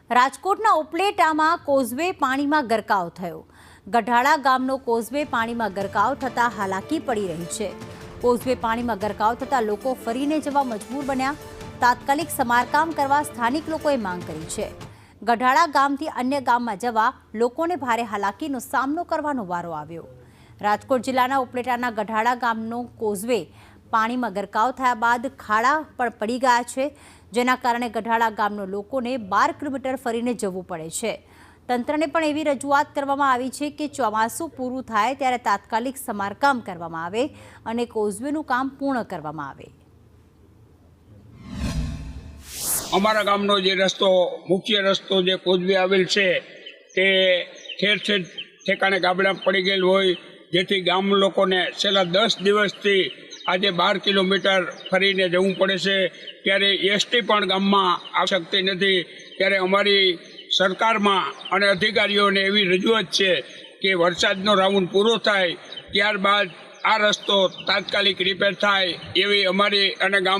રાજકોટના ઉપલેટામાં કોઝવે પાણીમાં ગરકાવ થયો। ગઢાળા ગામનો કોઝવે પાણીમાં ગરકાવ થતાં હાલાકી પડી રહી છે। કોઝવે પાણીમાં ગરકાવ થતાં લોકો ફરીને જવા મજબૂર બન્યા। તાત્કાલિક સમારકામ કરવા સ્થાનિક લોકોએ માંગ કરી છે। ગઢાળા ગામથી અન્ય ગામમાં જવા લોકોને ભારે હાલાકીનો સામનો કરવાનો વારો આવ્યો। રાજકોટ જિલ્લાના ઉપલેટાના ગઢાળા ગામનો કોઝવે પાણીમાં ગરકાવ થયા બાદ ખાડા પણ પડી ગયા છે, જેના કારણે ગઢાળા ગામના લોકોને 12 કિલોમીટર ફરીને જવું પડે છે। તંત્રને પણ એવી રજૂઆત કરવામાં આવી છે કે ચોમાસું પૂરું થાય ત્યારે તાત્કાલિક સમારકામ કરવામાં આવે અને કોઝવેનું કામ પૂર્ણ કરવામાં આવે। અમારા ગામનો જે રસ્તો મુખ્ય રસ્તો જે કોઝવે આવેલ છે તે ઠેર ઠેર ઠેકાણે ગાબડા પડી ગયેલ હોય, જેથી ગામ લોકોને છેલ્લા 10 દિવસથી આજે 12 કિલોમીટર ફરીને જવું પડે છે। ત્યારે એસટી પણ ગામમાં આવી શકતી નથી। ત્યારે અમારી સરકારમાં અને અધિકારીઓને એવી રજૂઆત છે કે વરસાદનો રાઉન્ડ પૂરો થાય ત્યારબાદ આ રસ્તો તાત્કાલિક રિપેર થાય એવી અમારી અને ગામ